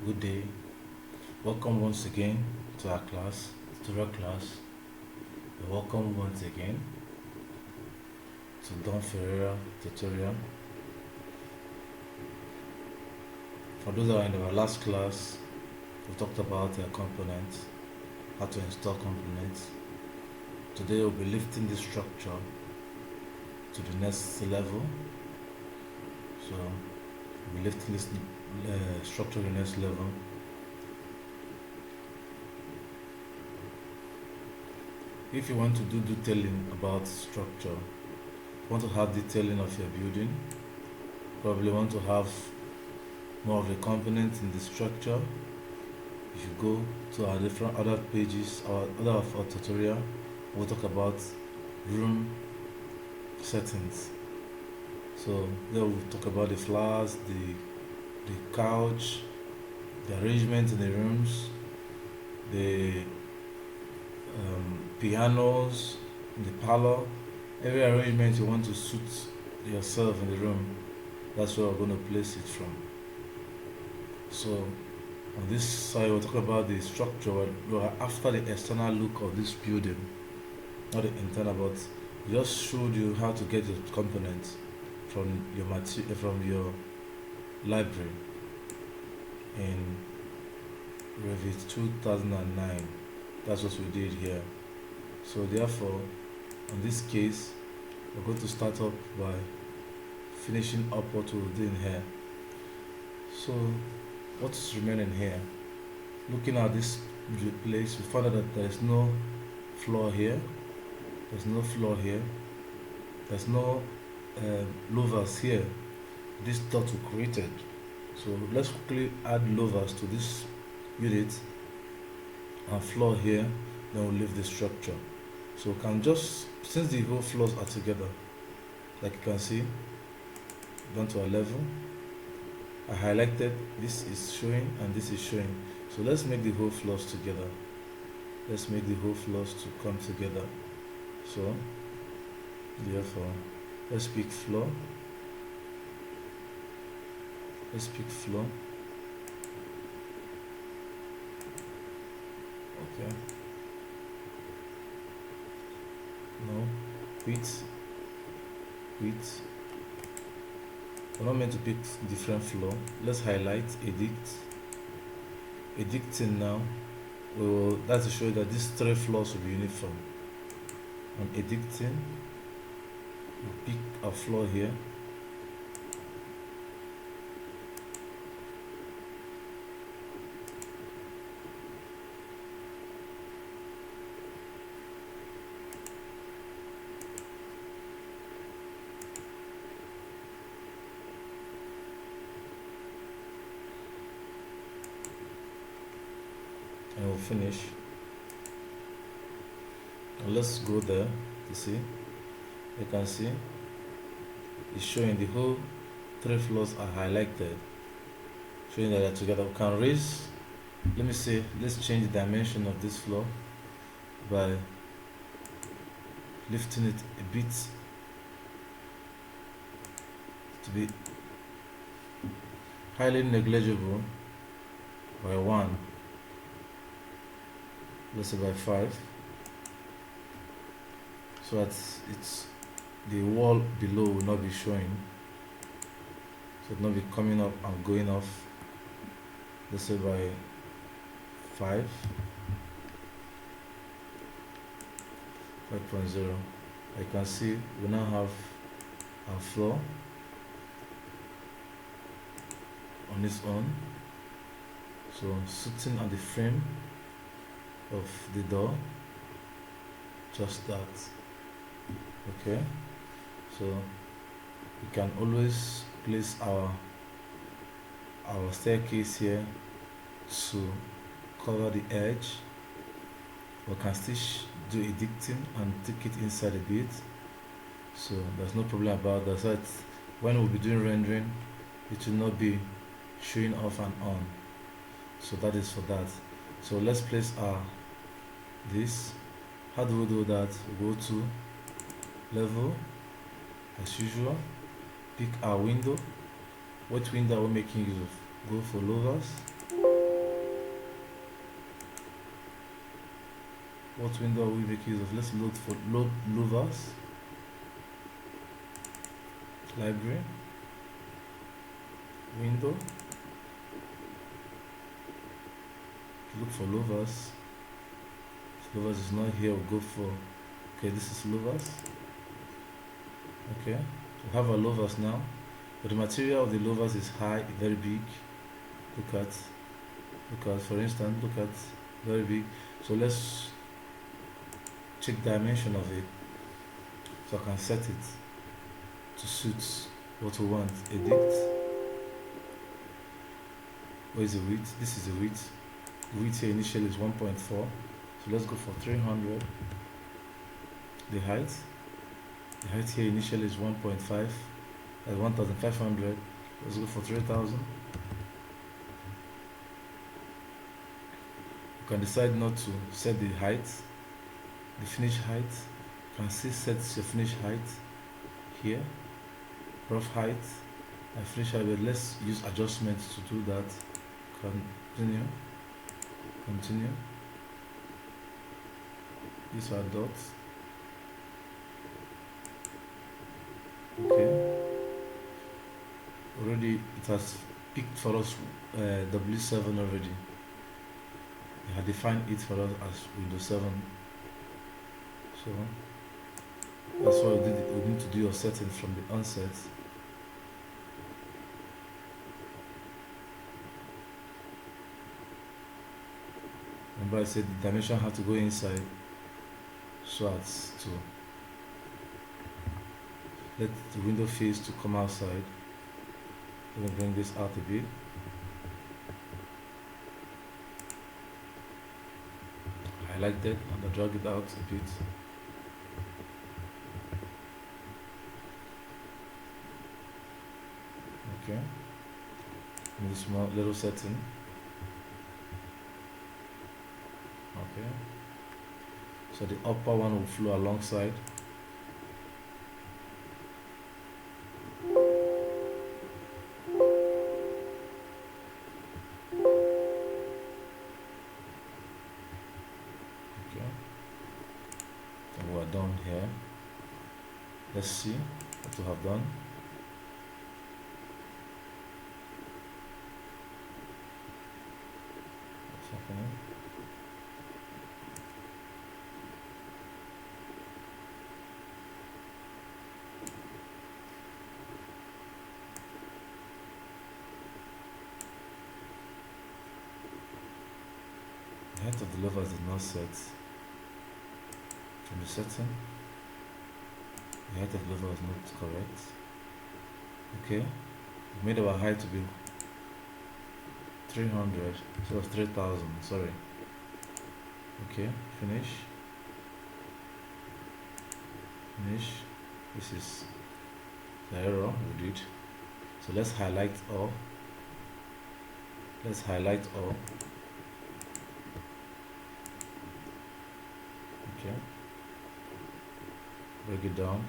Good day. Welcome once again to our class, tutorial class. You're welcome once again to Don Ferreira tutorial. For those that are in our last class, we talked about components, how to install components. Today we'll be lifting this structure to the next level. So we'll be lifting this structure to the next level. If you want to do detailing about structure, want to have detailing of your building, probably want to have more of the components in the structure, you should go to our different other pages, our other of our tutorial. We'll talk about room settings. So there we'll talk about the flowers, the couch, the arrangement in the rooms, the pianos in the parlor, every arrangement you want to suit yourself in the room. That's where we're going to place it from. So on this side we'll talk about the structure. We're after the external look of this building, not the internal, but just showed you how to get your components from your from your library in Revit 2009. That's what we did here. So therefore, in this case, we're going to start up by finishing up what we're doing here. So what's remaining here? Looking at this place, we found out that there is no floor here. There's no floor here. There's no louvers here. This dot we created. So let's quickly add louvers to this unit and floor here. Then we'll leave the structure. So we can just, since the whole floors are together, like you can see, down to a level. I highlighted, this is showing and this is showing. So let's make the whole floors together. Let's make the whole floors to come together. So therefore, let's pick floor. Let's pick floor. Okay. No. Width. We're not meant to pick different floor. Let's highlight, edicting now. That's to show you that these three floors will be uniform. On edicting, we pick a floor here. And we'll finish. Now let's go there to see. You can see it's showing the whole three floors are highlighted, showing that they're together. We can raise, let me say, let's change the dimension of this floor by lifting it a bit to be highly negligible by 1. Let's say by 5, so that it's the wall below will not be showing, so it will not be coming up and going off. Let's say by 5, 5.0. I can see we now have our floor on its own, so sitting at the frame of the door, just that. Okay, so we can always place our staircase here to cover the edge. We can still do edicting and take it inside a bit, so there's no problem about that. So when we'll be doing rendering, it will not be showing off and on. So that is for that. So let's place our this. How do we do that? We go to level as usual, pick our window. What window are we making use of? Go for louvers, What window are we making use of? Let's load for louvers. Library. Window. Look for louvers. If louvers is not here, we'll go for, okay, this is louvers. Okay, we have our louvers now, but the material of the louvers is high, very big. Look at, for instance, look at, very big. So let's check dimension of it, so I can set it to suit what we want. Edit. Where is the width? This is the width. The width here initially is 1.4, so let's go for 300. The height here initially is 1.5 at 1500. Let's go for 3000. You can decide not to set the height, the finished height. You can still set your finished height here, rough height and finished height, but let's use adjustments to do that. Continue. These are dots. Okay. Already it has picked for us W7 already. It had defined it for us as Windows 7. So that's why we need to do your setting from the onset. Remember I said the dimension had to go inside so as to let the window face to come outside. Let me bring this out a bit. Highlight that and I drag it out a bit. Okay. In this small little setting. Okay. So the upper one will flow alongside. Down here, let's see what we have done. What's happening? The height of the levers is not set. From the setting, the height of the level was not correct. Okay, we made our height to be 300, so it's 3000. Sorry. Okay, finish. This is the error we did. So let's highlight all. Okay. Break it down.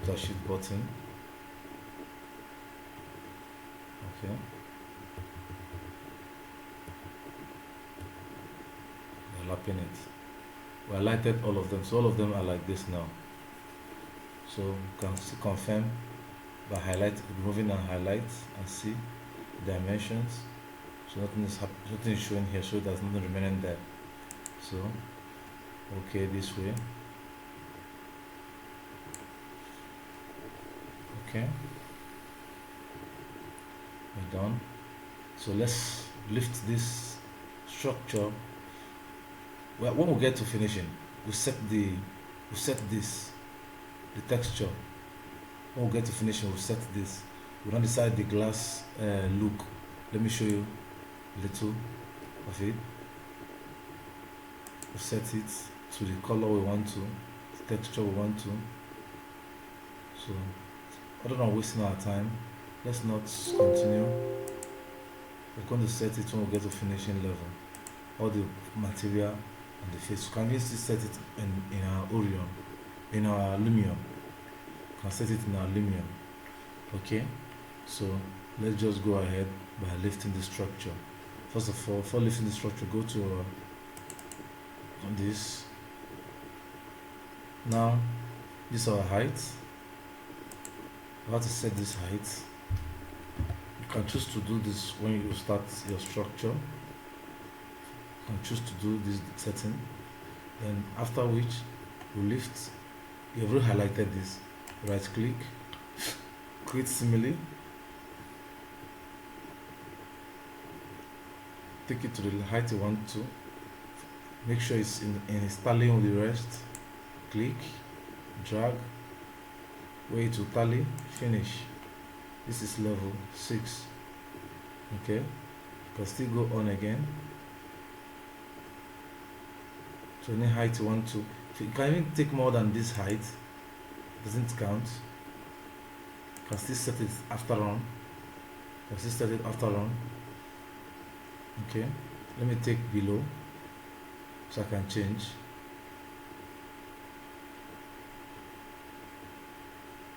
The shift button. Okay. We're lapping it. We highlighted all of them, so all of them are like this now. So you can confirm by removing and highlight and see dimensions. So nothing is showing here, so there's nothing remaining there. So okay, this way. Okay, we're done. So let's lift this structure. Well, when we get to finishing, we set the texture. When we get to finishing, we set this. We don't decide the glass look. Let me show you a little of it. We set it to the color we want to, the texture we want to. So other than wasting our time, let's not continue. We're going to set it when we get to finishing level. All the material and the face. You can easily set it in our Orion, in our Lumion. You can set it in our Lumion. Okay, so let's just go ahead by lifting the structure. First of all, for lifting the structure, go to this. Now this is our height. You have to set this height. You can choose to do this when you start your structure. You can choose to do this setting. Then after which you lift. You have already highlighted this. Right click, create simile. Take it to the height you want to. Make sure it's in tally with the rest. Click, drag, wait to tally, finish. This is level 6. Okay, you can still go on again. So any height you want to. You can even take more than this height. Doesn't count. You can still set it after on. You can still set it after on. Okay, let me take below so I can change.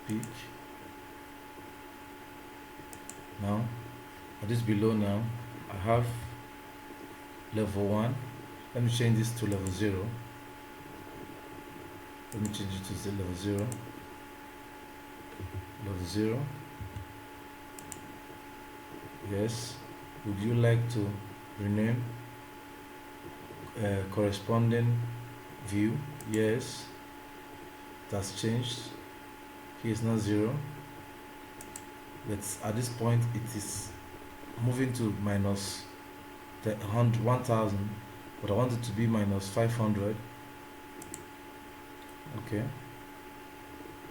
Peak. Now at this below, now I have level 1. Let me change this to level 0. Let me change it to level 0. Level 0. Yes. Would you like to rename corresponding view? Yes. That's changed. Here is not 0. But at this point it is moving to minus 1000, but I want it to be minus 500. Okay,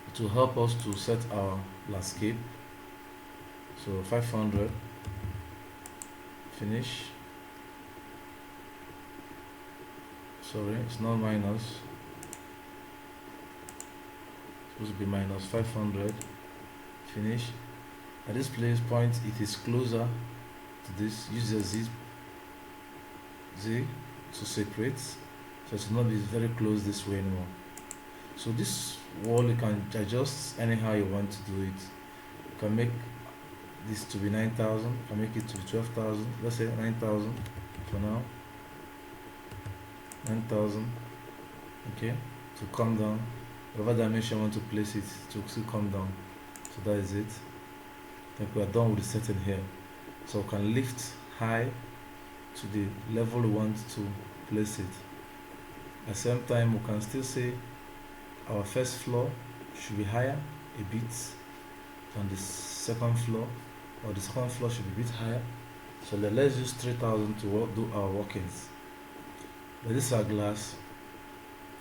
it will help us to set our landscape. So 500, finish. Sorry, it's not minus, it's supposed to be minus 500, finish. At this place point it is closer to this. Use your Z to separate, so it will not be very close this way anymore. So this wall you can adjust anyhow you want to do it. You can make this to be 9,000, you can make it to be 12,000, let's say 9,000 for now. 9,000. Okay, to come down, whatever dimension you want to place it to still come down. So that is it. I think we are done with the setting here. So we can lift high to the level we want to place it. At the same time, we can still say our first floor should be higher a bit than the second floor, or the second floor should be a bit higher. So let's use 3,000 to do our workings. But this our glass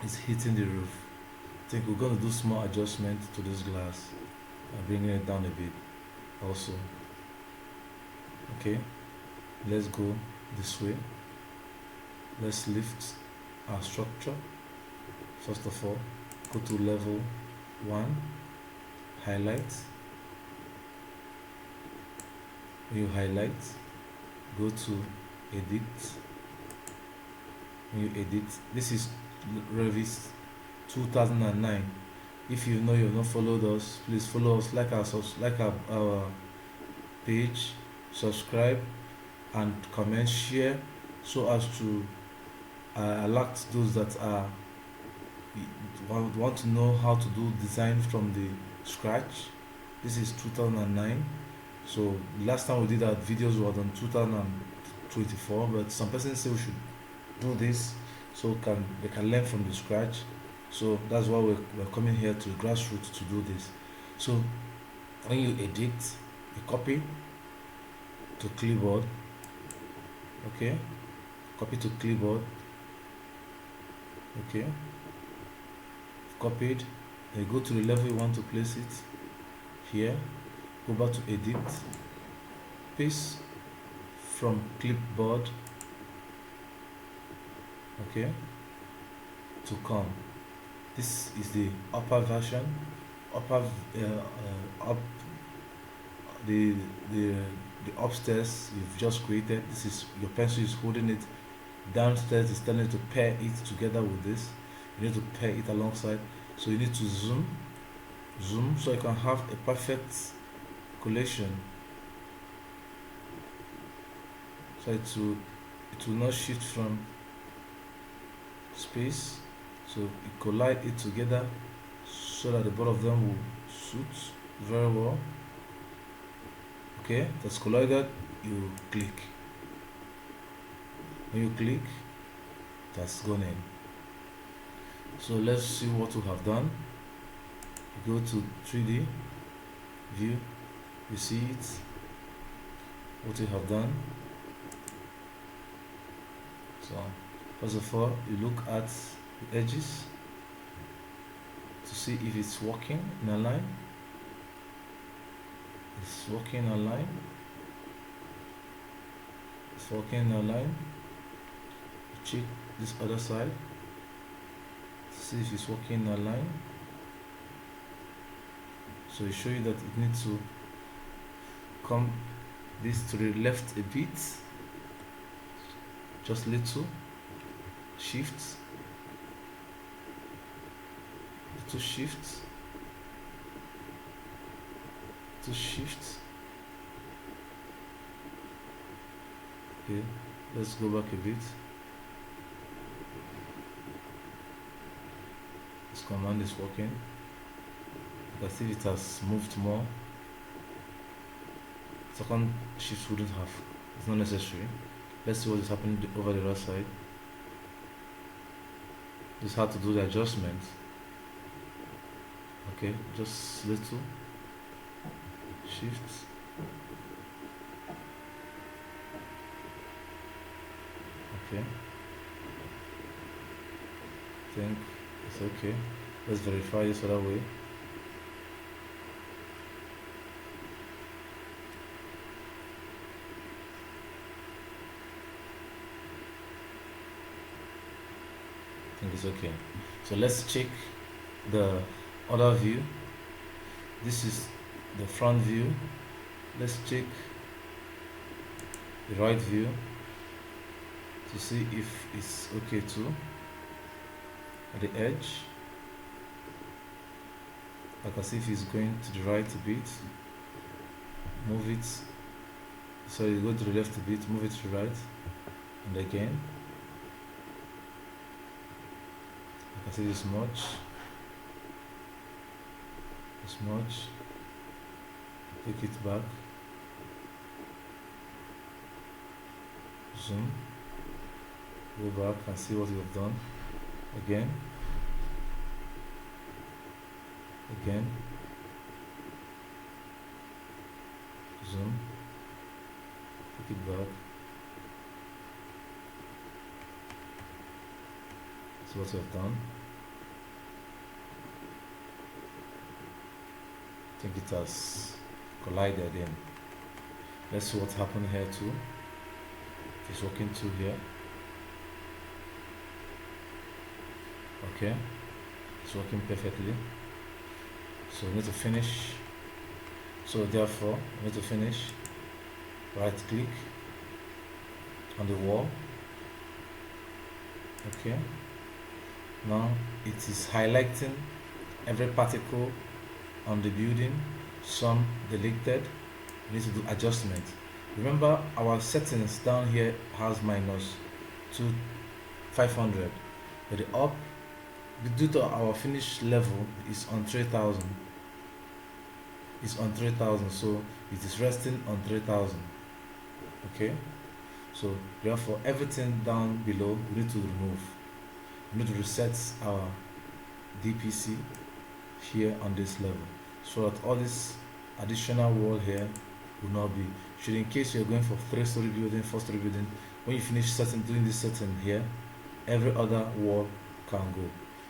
is hitting the roof. I think we're going to do small adjustment to this glass and bringing it down a bit also. Okay, let's go this way. Let's lift our structure. First of all, go to level 1, highlight. When you highlight, go to edit. When you edit, this is revit 2009. If you know you've not followed us, please follow us, like our page, subscribe and comment, share, so as to alert those that are want to know how to do design from the scratch. This is 2009. So last time we did our videos was on 2024, but some persons say we should do this so they can learn from the scratch. So that's why we're coming here to grassroots to do this. So when you edit, you copy to clipboard. Okay, copy to clipboard. Okay, copied. Then go to the level you want to place it. Here, go back to edit, paste from clipboard. Okay, to come. This is the upper version, up the upstairs you've just created. This is your pencil is holding it. Downstairs is telling you to pair it together with this. You need to pair it alongside. So you need to zoom so you can have a perfect collation so it will not shift from space, so you collide it together so that the both of them will suit very well. Okay, that's collided. You click. When you click, that's gone in. So let's see what we have done. You go to 3D view, you see it, what we have done. So first of all, you look at the edges to see if it's working in a line. It's working in a line. It's working in a line. You check this other side to see if it's working in a line. So it show you that it needs to come this to the left a bit, just little, shift, little shift, to shift. Okay, let's go back a bit. This command is working. You can see it has moved more. Second shift wouldn't have, it's not necessary. Let's see what is happening over the other side. Just how to do the adjustment. Okay, just little shift. Okay, I think it's okay. Let's verify this other way. I think it's okay. So let's check the other view. This is the front view. Let's check the right view to see if it's okay too. At the edge, I can see if it's going to the right a bit. Move it. So you go to the left a bit, move it to the right, and again. I can see this much. This much. Take it back. Zoom. Go back and see what you have done. Again. Again. Zoom. Take it back. See what you have done. I think it has collided in. Let's see what happened here too. It's working too here. Okay, it's working perfectly. So we need to finish. So therefore, we need to finish. Right click on the wall. Okay. Now it is highlighting every particle on the building. Some deleted. We need to do adjustment. Remember, our settings down here has minus 500, but the up, due to our finish level is on 3000. It's on 3000, so it is resting on 3000. Okay, so therefore everything down below we need to remove. We need to reset our DPC here on this level, so that all this additional wall here will not be. Should, in case you're going for 3-story building, 4-story building, when you finish doing this setting here, every other wall can go.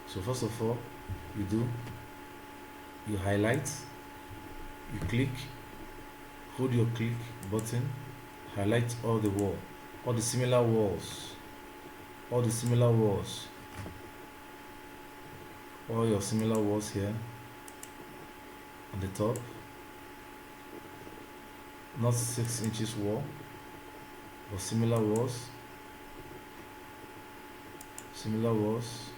So first of all, you highlight, you click, hold your click button, highlight all the wall, all the similar walls, all your similar walls here on the top. Not 6 inches wall, but similar walls, similar walls,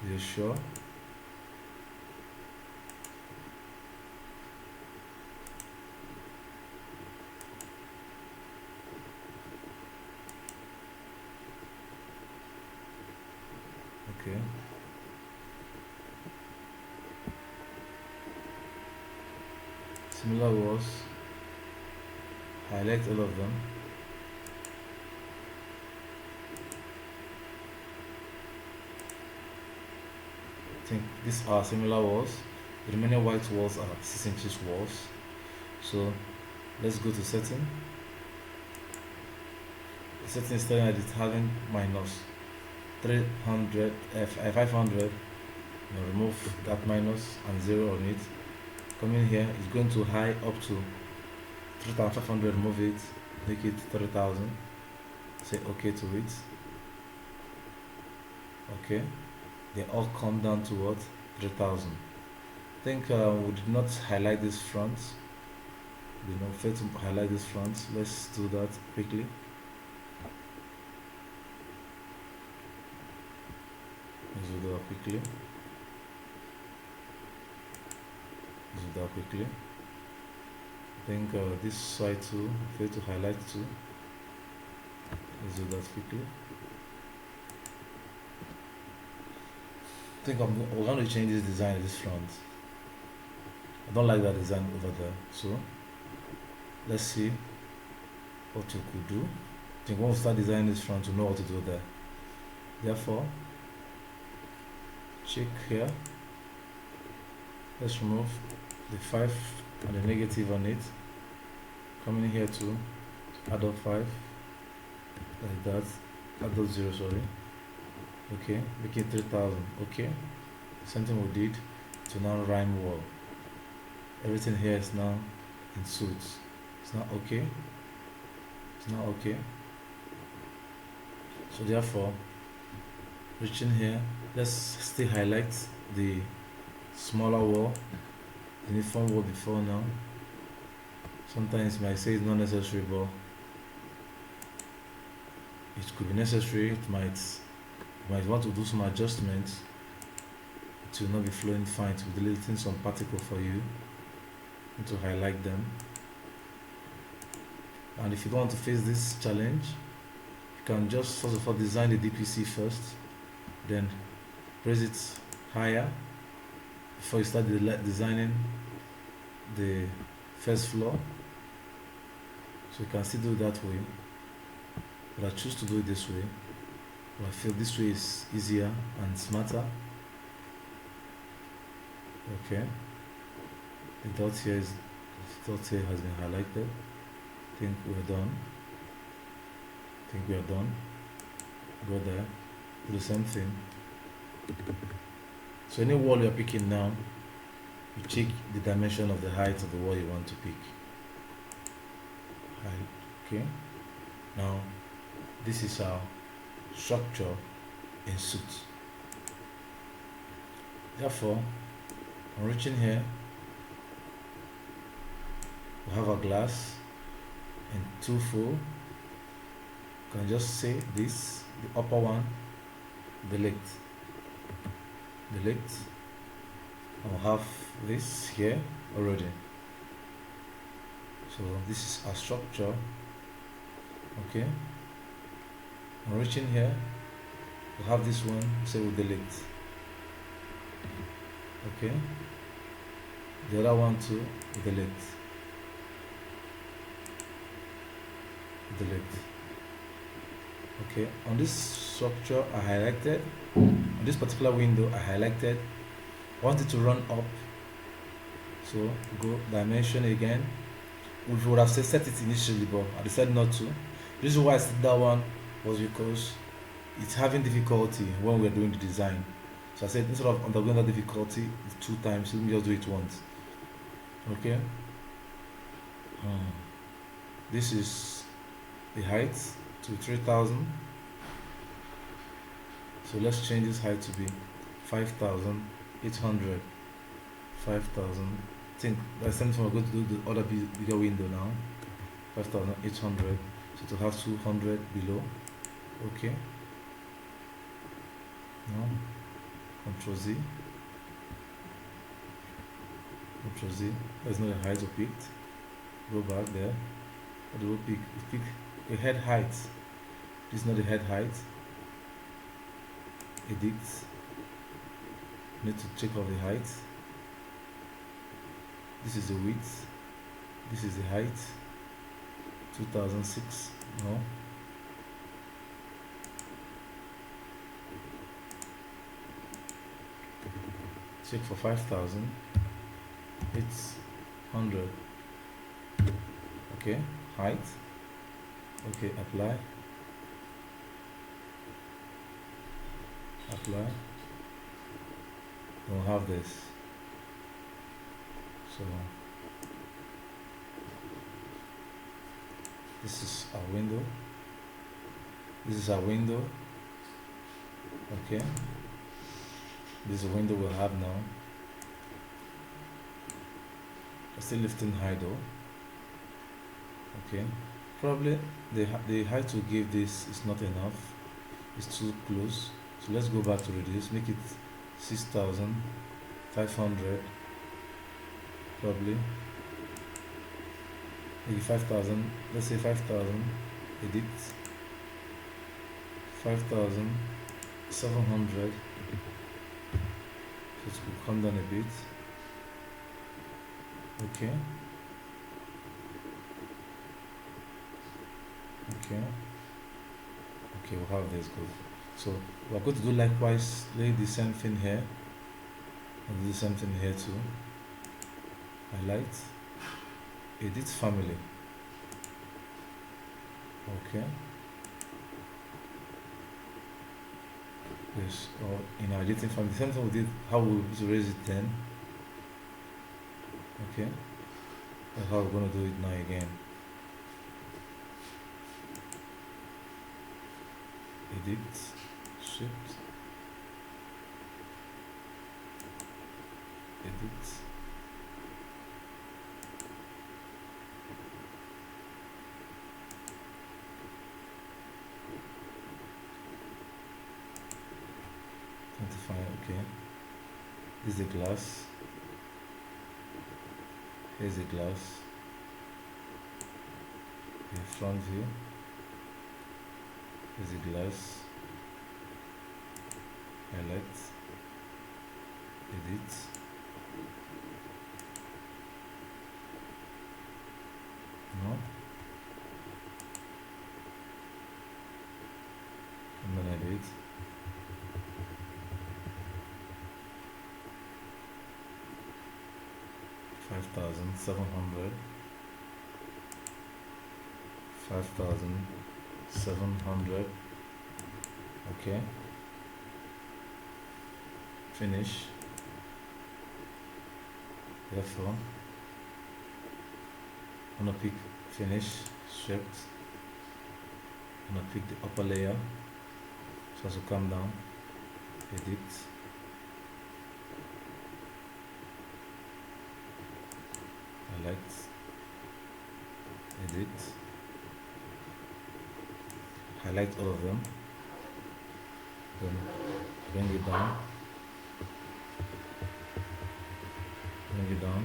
you're sure. Okay. Similar walls. Highlight all of them. I think these are similar walls. The remaining white walls are 6 inches walls. So let's go to setting. The setting is telling that it's having minus 300 500. Now remove that minus and 0 on it. Coming here, it's going to high up to 3500. Remove it, make it 3000. Say OK to it. Okay, they all come down to what? 3000. I think we did not highlight this front. We did not fail to highlight this front. Let's do that quickly. Let's do that quickly. Let's do that quickly. I think this side too, fail to highlight too. Let's do that quickly. I think we're going to change this design of this front. I don't like that design over there, so let's see what we could do. I think when we start designing this front, we know what to do there. Therefore, check here. Let's remove the 5 and the negative on it. Come in here to add up 5 like that. Add up 0, sorry. Okay, make it 3000. Okay, same thing we did to now rhyme wall. Everything here is now in suits. It's not okay. It's not okay. So therefore, reaching here, let's still highlight the smaller wall, the uniform wall before now. Sometimes you might say it's not necessary, but it could be necessary. You might want to do some adjustments. It will not be flowing fine. It will be deleting some particle for you. To highlight them. And if you don't want to face this challenge, you can just first of all design the DPC first, then raise it higher before you start designing the first floor. So you can still do it that way, but I choose to do it this way. But I feel this way is easier and smarter. Okay. The dot here has been highlighted. I think we're done. Go there. Do the same thing. So any wall you're picking now, you check the dimension of the height of the wall you want to pick. Height. Okay. Now this is our structure in suit. Therefore, I'm reaching here. We have a glass in 2 full. You can just say this, the upper one, delete. I'll have this here already. So this is our structure. Okay. I'm reaching here. We have this one, say we delete. Okay. The other one too, delete. Okay, on this structure I highlighted, on this particular window I highlighted, I want it to run up, so go dimension again. We would have set it initially, but I decided not to. The reason why I set that one was because it's having difficulty when we're doing the design. So I said instead of undergoing that difficulty 2 times, let me just do it once. Okay. This is the height to 3000. So let's change this height to be 5800. 5000. I think that's something we're going to do the other bigger window now. 5800. So to have 200 below. Okay. Now Control Z. That's not the height we picked. Go back there. What do we pick? We pick the head height. This is not the head height. Edit. need to check off the height. This is the width, this is the height. 2006, no. Check for 5,000. It's 100. Okay, height. Okay, apply. Apply. Don't have this. So this is our window. This is our window. Okay. This is a window we'll have now. I'm still lifting high though. Okay. Probably the height to give this is not enough. It's too close. So let's go back to reduce. Make it 6,500. Probably. Maybe 5,000. Let's say 5,000. Edit. 5,700. So it will come down a bit. Okay. Okay. Okay, we'll have this good. So we're going to do likewise, lay the same thing here. And do the same thing here too. Highlight. Edit family. Okay. Yes, or in our editing family, the same thing we did, how we raise it then. Okay. That's how we're going to do it now again. Edit, shift, edit, identify. Okay, this is the glass. Here's the glass, the front view. Here's the glass. Highlight, edit, no, and then edit. $5,700. 5,700. Okay. Finish. Therefore, I'm gonna pick finish stripped. I'm gonna pick the upper layer. So as to come down, edit. Highlight, edit, highlight all of them, then bring it down, bring it down,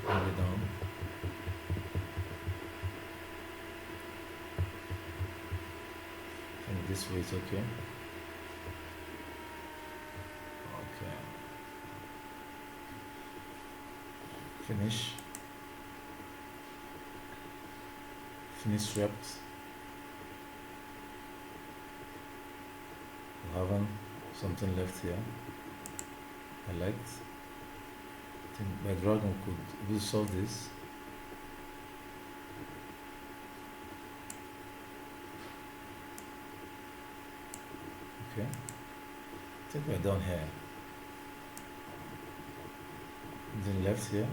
bring it down, and this way it's okay. Okay. Finish. Finish wrapped. We haven't something left here. I liked. I think by dragon could solve this. Okay. I think we're done here. Then left here.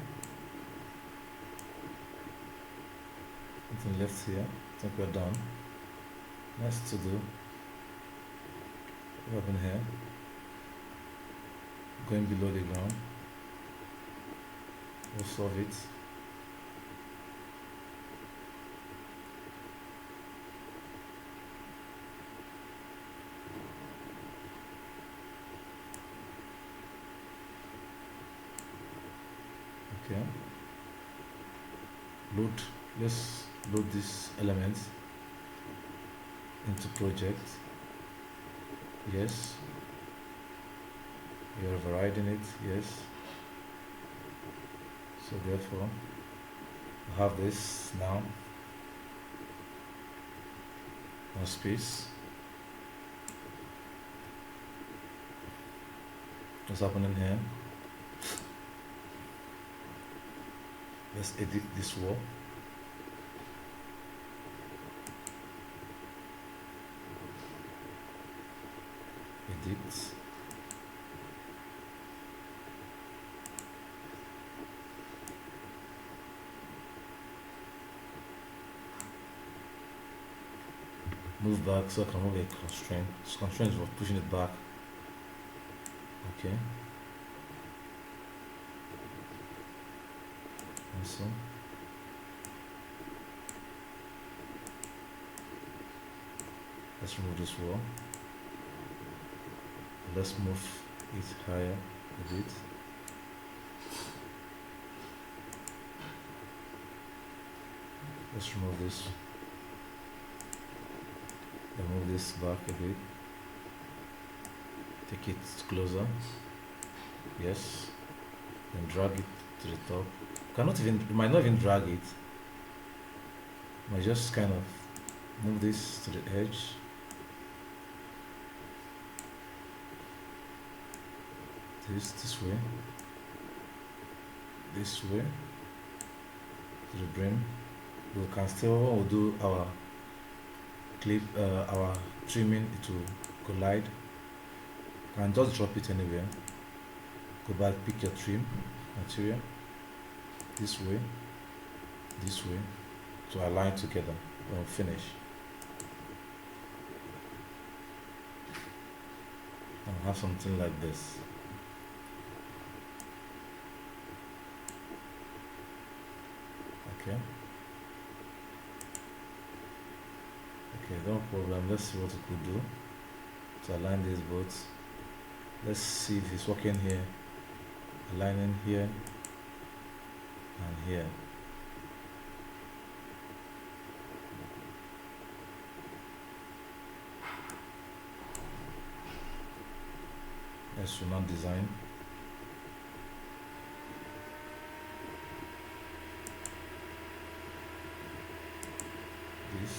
Something left here. I think we're done. Next to do. What happened here? Going below the ground. We'll solve it. Okay. Load. Let's load these elements into project. Yes. You're overriding it. Yes. So therefore, I have this now. No space. What's happening here? Let's edit this wall. Edit. Move back so I can move a constraint. This constraint is for pushing it back. Okay. And so. Let's remove this wall. Let's move it higher a bit. Let's remove this. Then move this back a bit. Take it closer. Yes. Then drag it to the top. You might not even drag it. You might just kind of move this to the edge. This way. This way. To the brim. We can still, when we do our clip, our trimming, it will collide. You can just drop it anywhere. Go back, pick your trim material. This way. This way. To align together. We'll finish. And have something like this. Okay. Okay, no problem. Let's see what we could do to align these both. Let's see if it's working here. Aligning here and here. Let's not design. This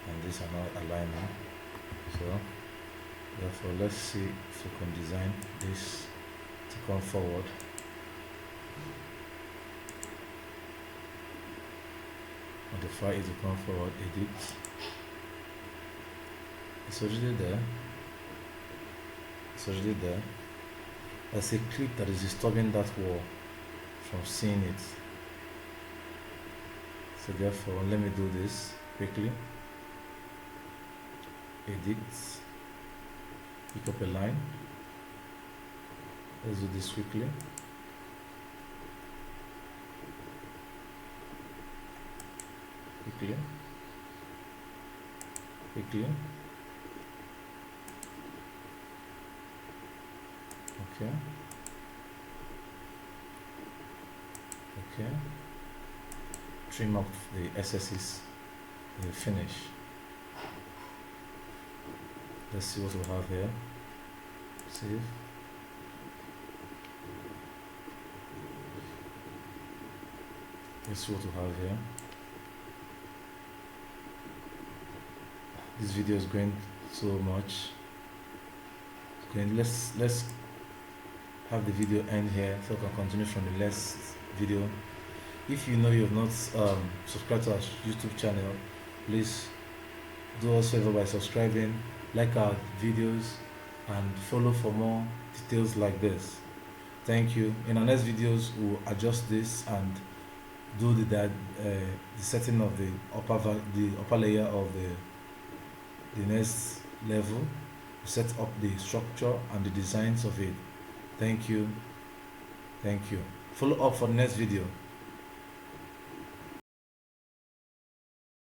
and this are not aligning. So therefore let's see if we can design this to come forward. Modify it to come forward, edit. It's already there. It's already there. There's a clip that is disturbing that wall from seeing it. So therefore let me do this quickly. Edit. Pick up a line. Let's do this quickly. Quickly. Okay. Trim up the SS's. We'll finish. Let's see what we have here. Save. Let's see what we have here. This video is going so much. Let's have the video end here so we can continue from the last video. If you know you have not subscribed to our YouTube channel, please do us a favor by subscribing, like our videos, and follow for more details like this. Thank you. In our next videos, we'll adjust this and do the setting of the upper layer of the next level, set up the structure and the designs of it. Thank you. Follow up for the next video.